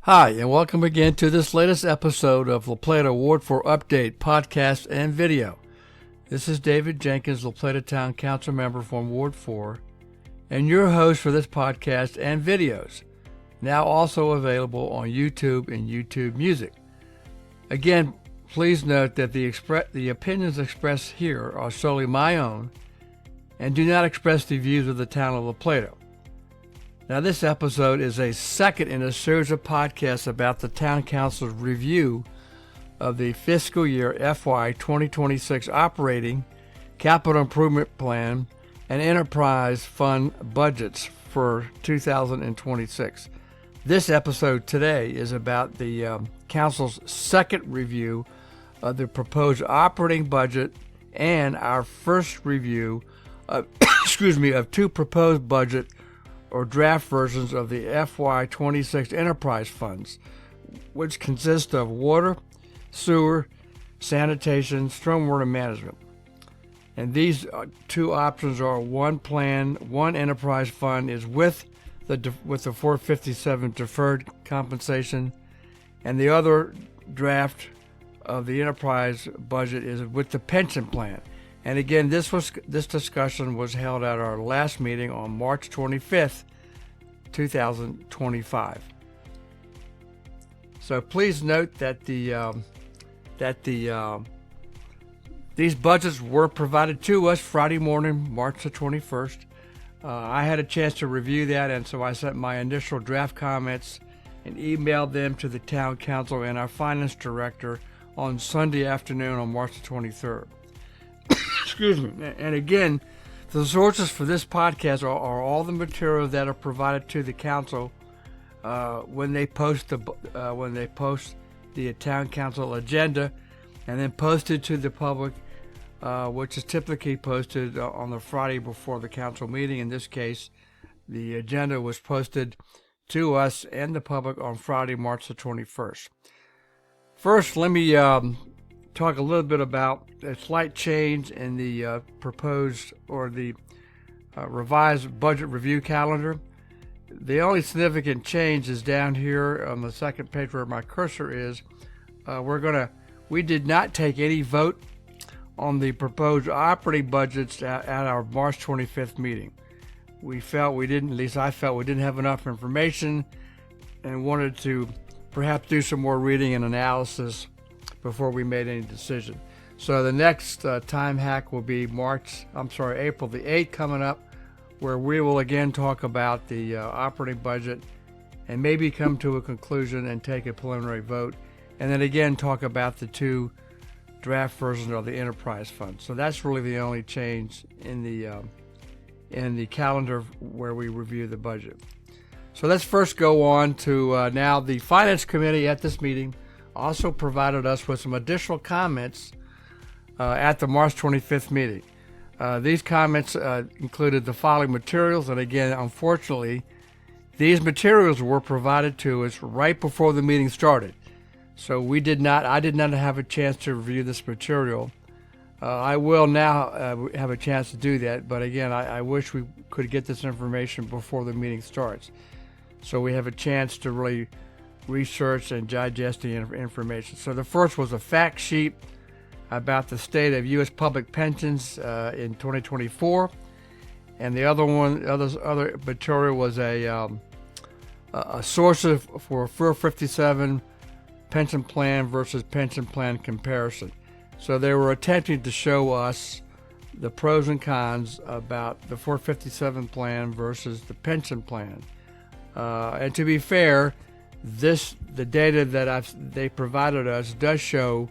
Hi, and welcome again to this latest episode of La Plata Ward 4 Update podcast and video. This is David Jenkins, La Plata Town Council member from Ward 4, and your host for this podcast and videos, now also available on YouTube and YouTube Music. Again, please note that the opinions expressed here are solely my own and do not express the views of the Town of La Plata. Now, this episode is a second in a series of podcasts about the Town Council's review of the fiscal year FY 2026 operating, capital improvement plan, and enterprise fund budgets for 2026. This episode today is about the Council's second review of the proposed operating budget and our first review of, of two proposed budget or draft versions of the FY 26 enterprise funds, which consist of water, sewer, sanitation, stormwater management. And these two options are one plan, one enterprise fund is with the 457 deferred compensation, and the other draft of the enterprise budget is with the pension plan. And again, this discussion was held at our last meeting on March 25th, 2025. So please note that these budgets were provided to us Friday morning, March the 21st. I had a chance to review that, and so I sent my initial draft comments and emailed them to the Town Council and our Finance Director on Sunday afternoon on March the 23rd. Excuse me. And again, the sources for this podcast are all the materials that are provided to the council when they post the Town Council agenda, and then posted to the public, which is typically posted on the Friday before the council meeting. In this case, the agenda was posted to us and the public on Friday, March the 21st. First, let me talk a little bit about a slight change in the proposed or the revised budget review calendar. The only significant change is down here on the second page where my cursor is. We did not take any vote on the proposed operating budgets at our March 25th meeting. I felt we didn't have enough information and wanted to perhaps do some more reading and analysis before we made any decision. So the next time hack will be April the 8th coming up, where we will again talk about the operating budget and maybe come to a conclusion and take a preliminary vote, and then again talk about the two draft versions of the enterprise fund. So that's really the only change in the calendar where we review the budget. So let's first go on to now the Finance Committee at this meeting also provided us with some additional comments at the March 25th meeting. These comments included the following materials, and again, unfortunately, these materials were provided to us right before the meeting started. So I did not have a chance to review this material. I will now have a chance to do that, but again, I wish we could get this information before the meeting starts, so we have a chance to really research and digest the information. So the first was a fact sheet about the state of U.S. public pensions in 2024, and the other material was a source for 457 pension plan versus pension plan comparison. So they were attempting to show us the pros and cons about the 457 plan versus the pension plan. And to be fair, the data that they provided us does show,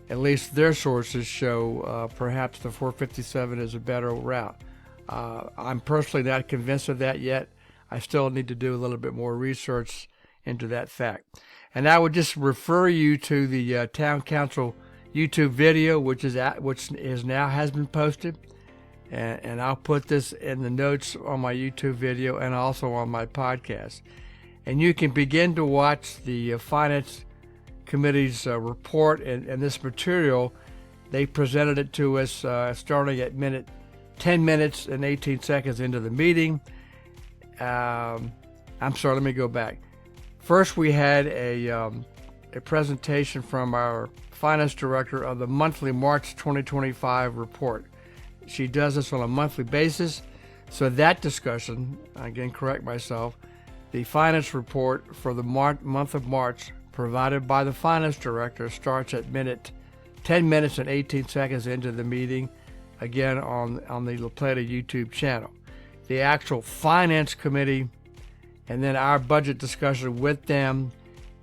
at least their sources show, perhaps the 457 is a better route. I'm personally not convinced of that yet. I still need to do a little bit more research into that fact. And I would just refer you to the Town Council YouTube video, which has been posted, and I'll put this in the notes on my YouTube video and also on my podcast. And you can begin to watch the Finance Committee's report and this material. They presented it to us starting at 10 minutes and 18 seconds into the meeting. I'm sorry, let me go back. First, we had a presentation from our finance director of the monthly March 2025 report. She does this on a monthly basis. So that discussion, again, correct myself, the finance report for the month of March provided by the finance director starts at 10 minutes and 18 seconds into the meeting, again on the La Plata YouTube channel. The actual finance committee and then our budget discussion with them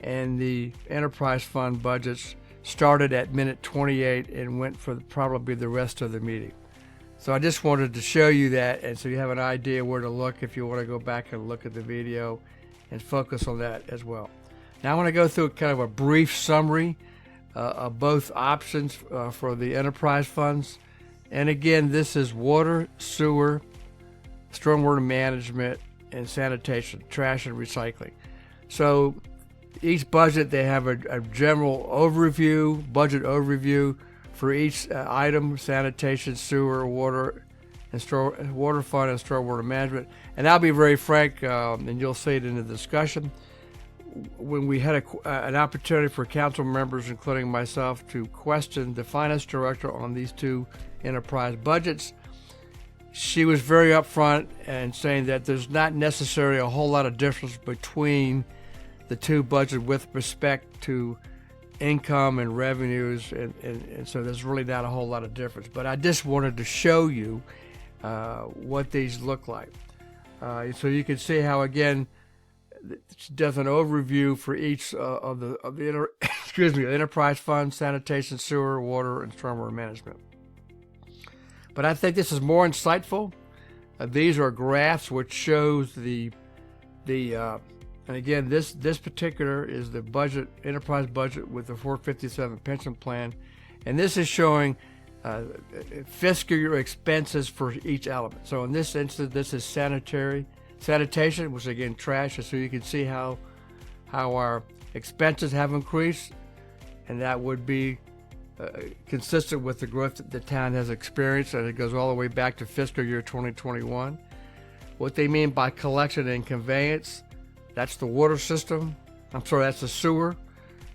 and the enterprise fund budgets started at minute 28 and went for probably the rest of the meeting. So I just wanted to show you that, and so you have an idea where to look if you want to go back and look at the video and focus on that as well. Now I want to go through kind of a brief summary of both options for the enterprise funds. And again, this is water, sewer, stormwater management, and sanitation, trash and recycling. So each budget, they have a general budget overview for each item: sanitation, sewer, water, and water fund, and stormwater management. And I'll be very frank, and you'll see it in the discussion. When we had an opportunity for council members, including myself, to question the finance director on these two enterprise budgets, she was very upfront and saying that there's not necessarily a whole lot of difference between the two budgets with respect to income and revenues, and so there's really not a whole lot of difference. But I just wanted to show you what these look like. So you can see how, again, it does an overview for each of the enterprise fund, sanitation, sewer, water, and stormwater management. But I think this is more insightful. These are graphs which shows and again, this particular is the budget, enterprise budget with the 457 pension plan, and this is showing fiscal year expenses for each element. So in this instance, this is sanitation, which again trash, so you can see how our expenses have increased, and that would be consistent with the growth that the town has experienced, and it goes all the way back to fiscal year 2021. What they mean by collection and conveyance, that's the water system. That's the sewer.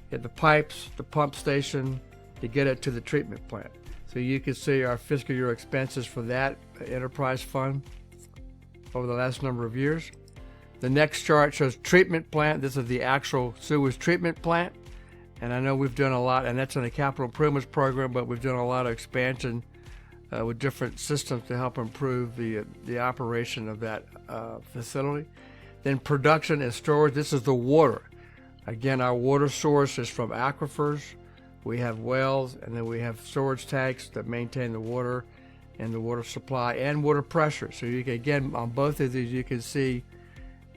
You have the pipes, the pump station, to get it to the treatment plant. So you can see our fiscal year expenses for that enterprise fund over the last number of years. The next chart shows treatment plant. This is the actual sewage treatment plant. And I know we've done a lot, and that's in the capital improvements program, but we've done a lot of expansion with different systems to help improve the operation of that facility. Then production and storage. This is the water. Again, our water source is from aquifers. We have wells, and then we have storage tanks that maintain the water and the water supply and water pressure. So you can, again, on both of these, you can see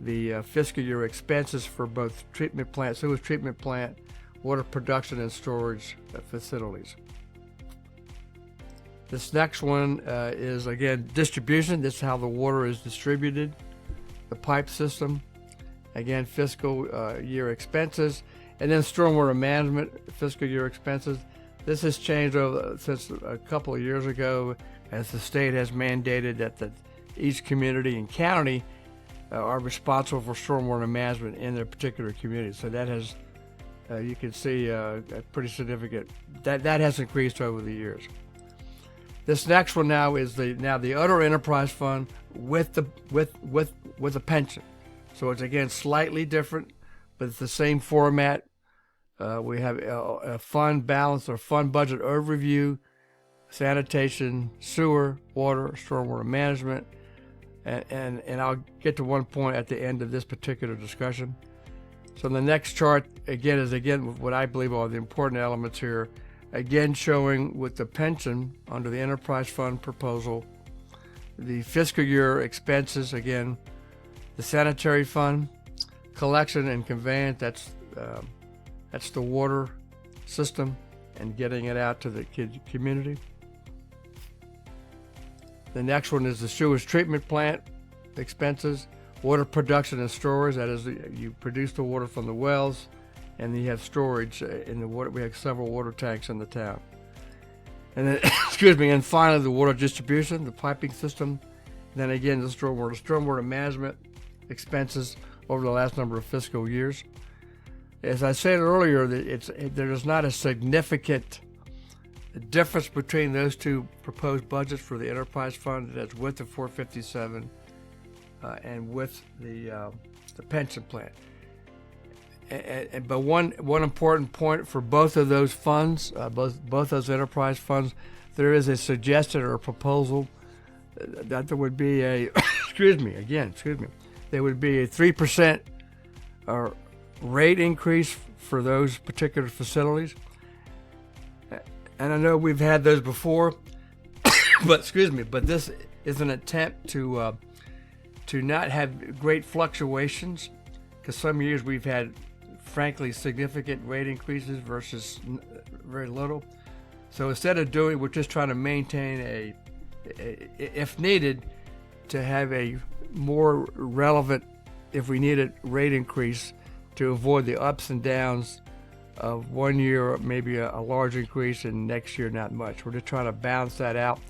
the fiscal year expenses for both treatment plant, sewage treatment plant, water production and storage facilities. This next one is, again, distribution. This is how the water is distributed, the pipe system. Again, fiscal year expenses. And then stormwater management, fiscal year expenses. This has changed since a couple of years ago, as the state has mandated that each community and county are responsible for stormwater management in their particular community. So that has, you can see, a pretty significant. That has increased over the years. This next one now is the other enterprise fund with a pension. So it's, again, slightly different, but it's the same format. We have a fund balance or fund budget overview, sanitation, sewer, water, stormwater management, and I'll get to one point at the end of this particular discussion. So the next chart, again, is what I believe are the important elements here. Again, showing with the pension under the enterprise fund proposal, the fiscal year expenses, again, the sanitary fund, collection and conveyance, that's the water system and getting it out to the community. The next one is the sewage treatment plant expenses, water production and storage. That is, you produce the water from the wells, and you have storage in the water. We have several water tanks in the town. And then, and finally, the water distribution, the piping system. And then again, the stormwater management expenses over the last number of fiscal years. As I said earlier, there is not a significant difference between those two proposed budgets for the enterprise fund. That's with the 457 and with the pension plan. But one important point for both of those funds, both those enterprise funds, there is a suggested or a proposal that there would be a there would be a 3% rate increase for those particular facilities. And I know we've had those before, but this is an attempt to not have great fluctuations, because some years we've had, frankly, significant rate increases versus very little. So instead of we're just trying to maintain if needed, to have a more relevant, if we need a rate increase, to avoid the ups and downs of one year, maybe a large increase, and next year not much. We're just trying to balance that out.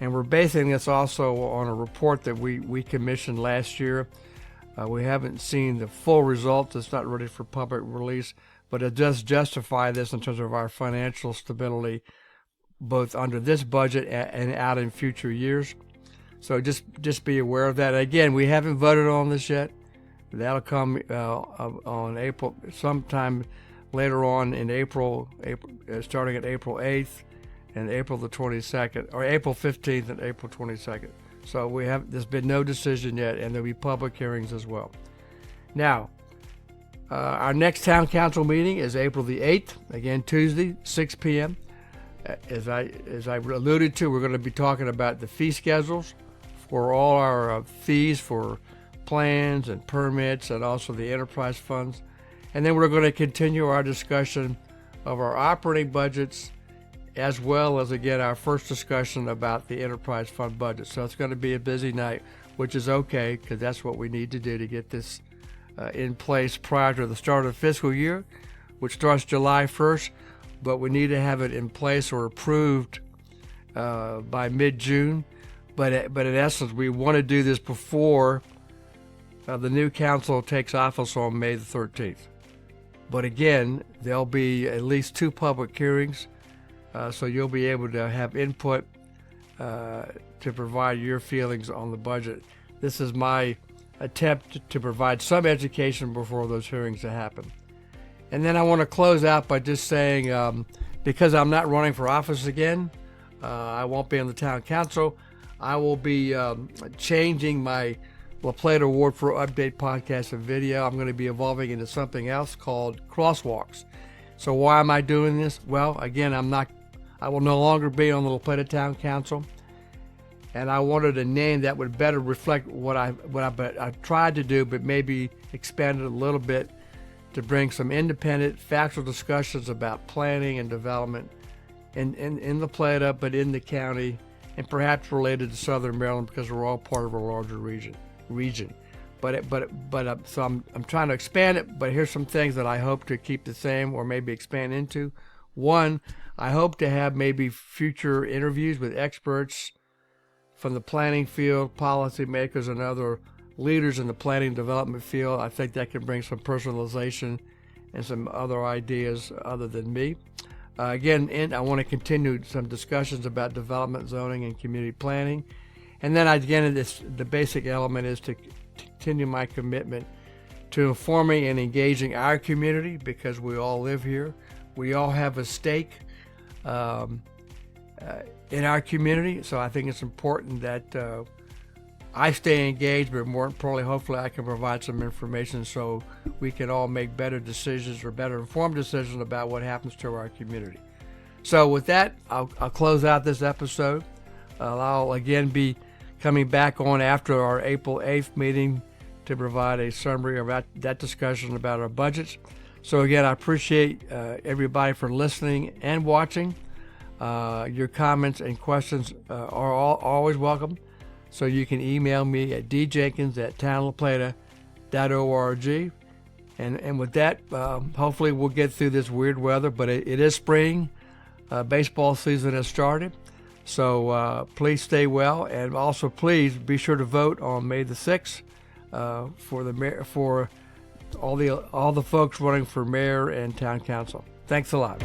And we're basing this also on a report that we commissioned last year. We haven't seen the full results. It's not ready for public release, but it does justify this in terms of our financial stability, both under this budget and out in future years. So just be aware of that. Again, we haven't voted on this yet. That'll come on April, sometime later on in April, starting at April 8th and April the 22nd, or April 15th and April 22nd. So there's been no decision yet, and there'll be public hearings as well. Now, our next town council meeting is April the 8th, again Tuesday, 6 p.m. As I alluded to, we're going to be talking about the fee schedules for all our fees for plans and permits, and also the enterprise funds. And then we're going to continue our discussion of our operating budgets, as well as, again, our first discussion about the enterprise fund budget. So it's going to be a busy night, which is okay, because that's what we need to do to get this in place prior to the start of the fiscal year, which starts July 1st. But we need to have it in place or approved by mid-June. But in essence, we want to do this before the new council takes office on May the 13th. But again, there'll be at least 2 public hearings, so you'll be able to have input to provide your feelings on the budget. This is my attempt to provide some education before those hearings happen. And then I want to close out by just saying, because I'm not running for office again, I won't be on the town council. I will be changing my La Plata Award for Update podcast and video. I'm going to be evolving into something else called Crosswalks. So why am I doing this? Well, again, I will no longer be on the La Plata Town Council, and I wanted a name that would better reflect what I tried to do, but maybe expand it a little bit to bring some independent, factual discussions about planning and development in La Plata, but in the county, and perhaps related to Southern Maryland, because we're all part of a larger region. So I'm trying to expand it, but here's some things that I hope to keep the same or maybe expand into. One, I hope to have maybe future interviews with experts from the planning field, policymakers, and other leaders in the planning and development field. I think that can bring some personalization and some other ideas other than me. Again, I want to continue some discussions about development, zoning, and community planning. And then again, the basic element is to continue my commitment to informing and engaging our community, because we all live here. We all have a stake in our community. So I think it's important that I stay engaged, but more importantly, hopefully I can provide some information so we can all make better decisions or better informed decisions about what happens to our community. So with that, I'll close out this episode. I'll again be coming back on after our April 8th meeting to provide a summary about that discussion about our budgets. So again, I appreciate everybody for listening and watching. Your comments and questions are always welcome. So you can email me at djenkins@townoflaplata.org. And with that, hopefully we'll get through this weird weather, but it is spring. Baseball season has started. So please stay well, and also please be sure to vote on May the 6th for all the folks running for mayor and town council. Thanks a lot.